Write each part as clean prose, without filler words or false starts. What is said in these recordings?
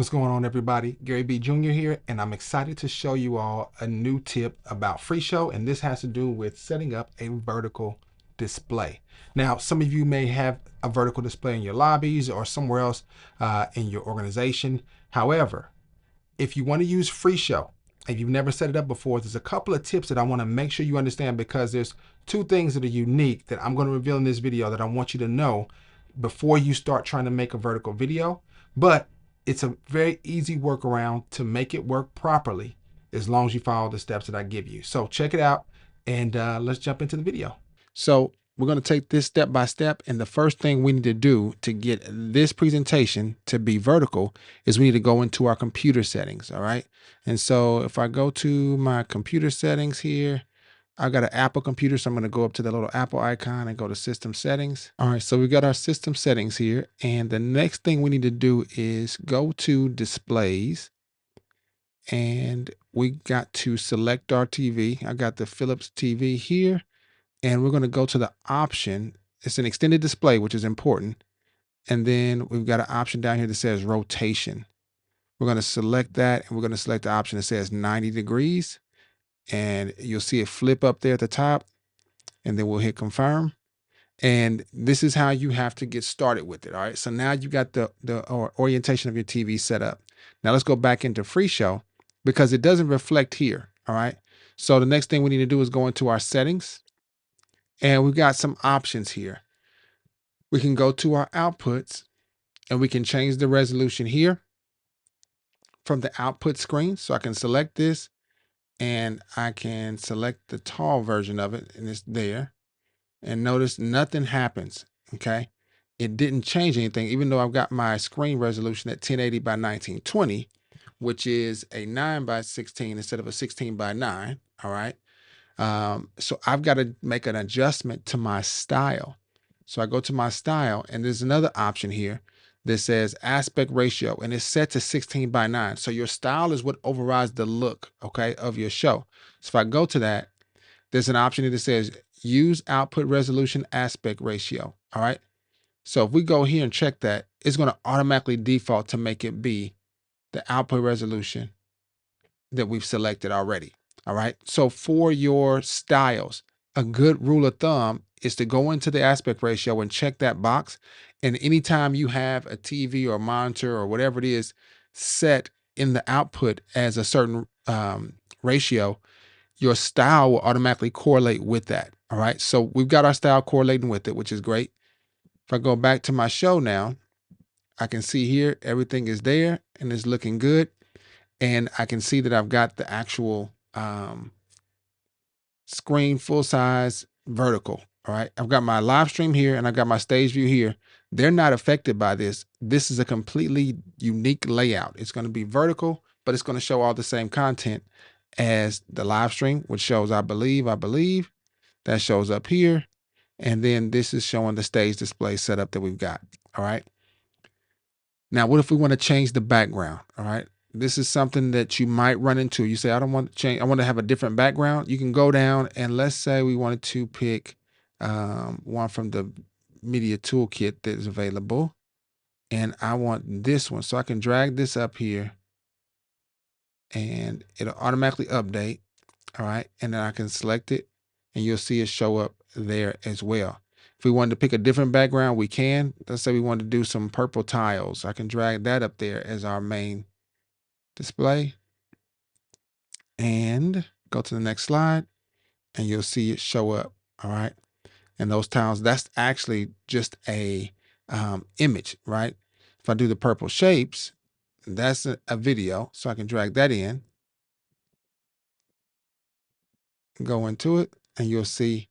What's going on, everybody? Gary B. Jr. here, and I'm excited to show you all a new tip about FreeShow, and this has to do with setting up a vertical display. Now, some of you may have a vertical display in your lobbies or somewhere else in your organization. However, if you want to use FreeShow, if you've never set it up before, there's a couple of tips that I want to make sure you understand, because there's two things that are unique that I'm going to reveal in this video that I want you to know before you start trying to make a vertical video. But it's a very easy workaround to make it work properly as long as you follow the steps that I give you. So check it out, and let's jump into the video. So we're going to take this step by step. And the first thing we need to do to get this presentation to be vertical is we need to go into our computer settings. All right. And so if I go to my computer settings here, I got an Apple computer, so I'm going to go up to the little Apple icon and go to system settings. All right, so we got our system settings here. And the next thing we need to do is go to displays, and we got to select our TV. I got the Philips TV here, and we're going to go to the option. It's an extended display, which is important. And then we've got an option down here that says rotation. We're going to select that, and we're going to select the option that says 90 degrees. And you'll see it flip up there at the top, and then we'll hit confirm. And this is how you have to get started with it. All right. So now you got the orientation of your TV set up. Now let's go back into FreeShow, because it doesn't reflect here. All right. So the next thing we need to do is go into our settings, and we've got some options here. We can go to our outputs, and we can change the resolution here from the output screen. So I can select this, and I can select the tall version of it, and it's there. And notice nothing happens. Okay. It didn't change anything, even though I've got my screen resolution at 1080 by 1920, which is a 9 by 16 instead of a 16 by 9. All right. So I've got to make an adjustment to my style. So I go to my style, and there's another option here that says aspect ratio, and it's set to 16 by 9. So your style is what overrides the look, okay, of your show. So if I go to that, there's an option here that says use output resolution aspect ratio. All right. So if we go here and check that, it's going to automatically default to make it be the output resolution that we've selected already. All right. So for your styles, a good rule of thumb is to go into the aspect ratio and check that box. And anytime you have a TV or monitor or whatever it is set in the output as a certain ratio, your style will automatically correlate with that. All right. So we've got our style correlating with it, which is great. If I go back to my show now, I can see here everything is there and it's looking good. And I can see that I've got the actual screen full size vertical. All right. I've got my live stream here, and I've got my stage view here. They're not affected by this. This is a completely unique layout. It's going to be vertical, but it's going to show all the same content as the live stream, which shows I believe that shows up here. And then this is showing the stage display setup that we've got. All right. Now, what if we want to change the background? All right. This is something that you might run into. You say, I don't want to change. I want to have a different background. You can go down, and let's say we wanted to pick one from the media toolkit that is available. And I want this one. So I can drag this up here, and it'll automatically update. All right. And then I can select it, and you'll see it show up there as well. If we wanted to pick a different background, we can. Let's say we wanted to do some purple tiles. I can drag that up there as our main display and go to the next slide, and you'll see it show up. All right. And those tiles, that's actually just a image, right? If I do the purple shapes, that's a video. So I can drag that in, go into it, and you'll see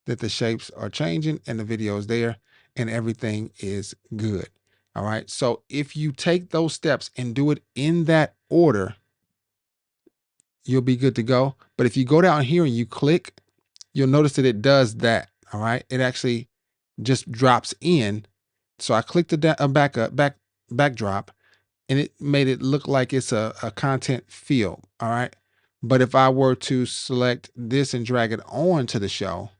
that the shapes are changing and the video is there and everything is good. All right. So if you take those steps and do it in that order, you'll be good to go. But if you go down here and you click, you'll notice that it does that. All right. It actually just drops in. So I clicked the backdrop, and it made it look like it's a content field. All right. But if I were to select this and drag it on to the show,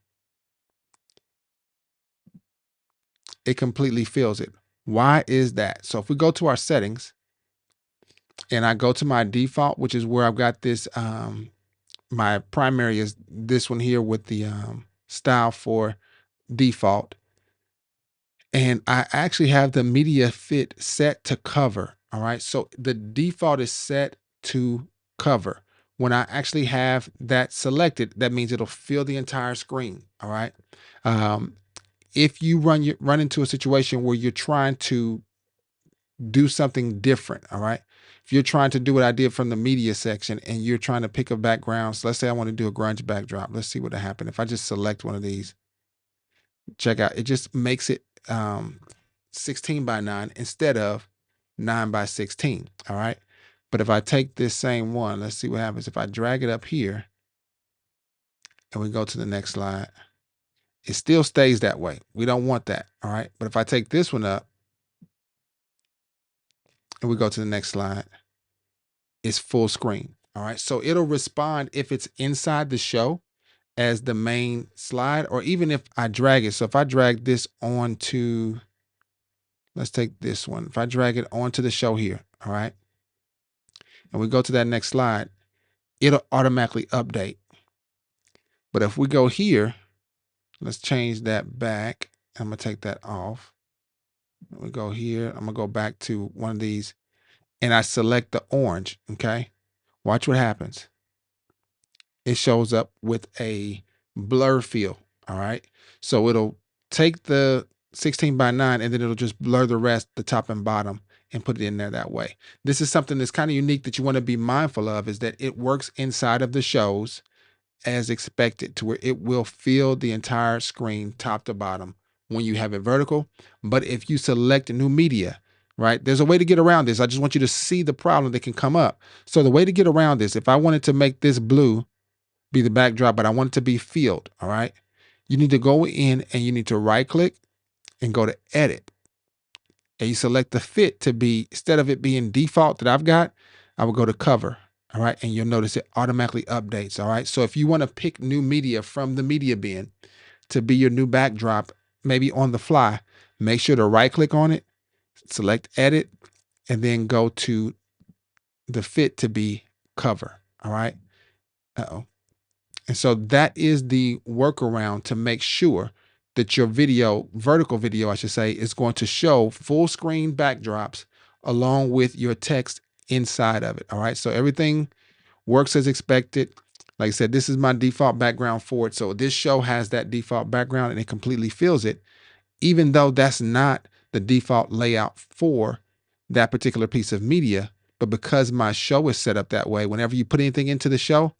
it completely fills it. Why is that? So if we go to our settings, and I go to my default, which is where I've got this, my primary is this one here with the style for default. And I actually have the media fit set to cover. All right. So the default is set to cover. When I actually have that selected, that means it'll fill the entire screen. All right. Um, if you run into a situation where you're trying to do something different, all right. If you're trying to do what I did from the media section and you're trying to pick a background, so let's say I want to do a grunge backdrop. Let's see what will happen if I just select one of these. Check out, it just makes it 16 by 9 instead of 9 by 16. All right. But if I take this same one, let's see what happens. If I drag it up here and we go to the next slide, it still stays that way. We don't want that. All right. But if I take this one up and we go to the next slide, it's full screen. All right. So it'll respond if it's inside the show as the main slide, or even if I drag it. So if I drag this onto, let's take this one. If I drag it onto the show here, all right, and we go to that next slide, it'll automatically update. But if we go here, let's change that back. I'm gonna take that off. We go here, I'm gonna go back to one of these and I select the orange, okay? Watch what happens. It shows up with a blur fill, all right? So it'll take the 16 by 9 and then it'll just blur the rest, the top and bottom, and put it in there that way. This is something that's kind of unique that you want to be mindful of, is that it works inside of the shows as expected, to where it will fill the entire screen top to bottom when you have it vertical. But if you select a new media, right, there's a way to get around this. I just want you to see the problem that can come up. So the way to get around this, if I wanted to make this blue be the backdrop, but I want it to be filled, all right, you need to go in and you need to right click and go to edit. And you select the fit to be, instead of it being default that I've got, I will go to cover. All right. And you'll notice it automatically updates. All right. So if you want to pick new media from the media bin to be your new backdrop, maybe on the fly, make sure to right click on it, select edit, and then go to the fit to be cover. All right. Uh-oh. And so that is the workaround to make sure that your video, vertical video, I should say, is going to show full screen backdrops along with your text inside of it. All right. So everything works as expected. Like I said, this is my default background for it. So this show has that default background and it completely fills it, even though that's not the default layout for that particular piece of media. But because my show is set up that way, whenever you put anything into the show,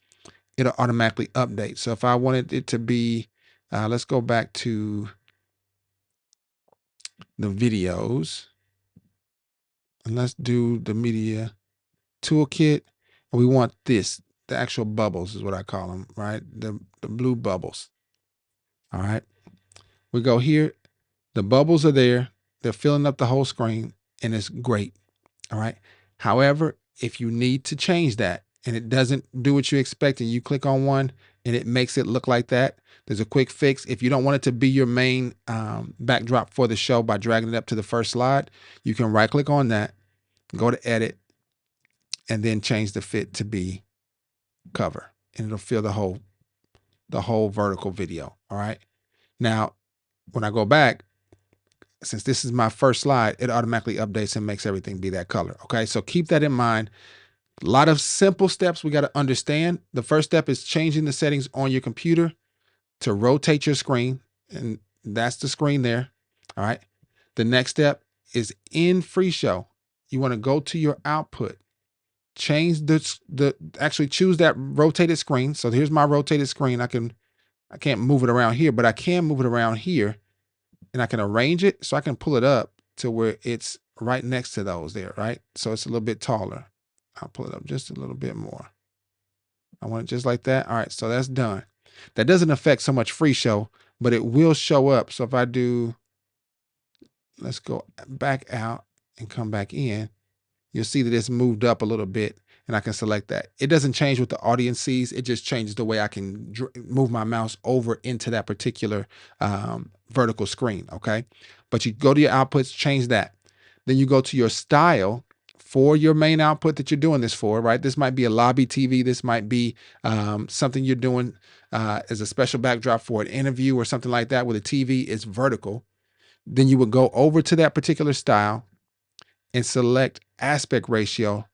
it'll automatically update. So if I wanted it to be, let's go back to the videos and let's do the media toolkit. We want this, the actual bubbles is what I call them, right? The blue bubbles. All right. We go here. The bubbles are there. They're filling up the whole screen and it's great. All right. However, if you need to change that and it doesn't do what you expect and you click on one and it makes it look like that, there's a quick fix. If you don't want it to be your main backdrop for the show by dragging it up to the first slide, you can right click on that, go to edit, and then change the fit to be cover, and it'll fill the whole vertical video. All right. Now, when I go back, since this is my first slide, it automatically updates and makes everything be that color. Okay. So keep that in mind. A lot of simple steps we got to understand. The first step is changing the settings on your computer to rotate your screen. And that's the screen there. All right. The next step is in FreeShow. You want to go to your output, change actually choose that rotated screen. So here's my rotated screen. I can't move it around here, but I can move it around here and I can arrange it so I can pull it up to where it's right next to those there, right? So it's a little bit taller. I'll pull it up just a little bit more. I want it just like that. All right, so that's done. That doesn't affect so much FreeShow, but it will show up. So if I do, let's go back out and come back in, you'll see that it's moved up a little bit and I can select that. It doesn't change what the audience sees. It just changes the way I can move my mouse over into that particular vertical screen, okay? But you go to your outputs, change that. Then you go to your style for your main output that you're doing this for, right? This might be a lobby TV. This might be something you're doing as a special backdrop for an interview or something like that, where the TV is vertical. Then you would go over to that particular style and select aspect ratio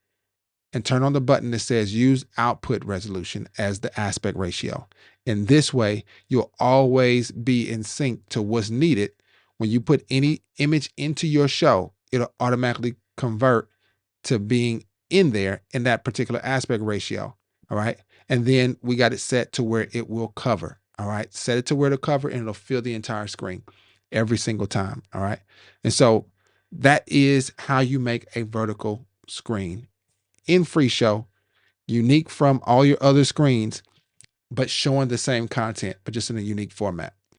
and turn on the button that says use output resolution as the aspect ratio. In this way, you'll always be in sync to what's needed. When you put any image into your show, it'll automatically convert to being in there in that particular aspect ratio. All right. And then we got it set to where it will cover. All right. Set it to where it'll cover and it'll fill the entire screen every single time. All right. And so that is how you make a vertical screen in FreeShow, unique from all your other screens, but showing the same content, but just in a unique format.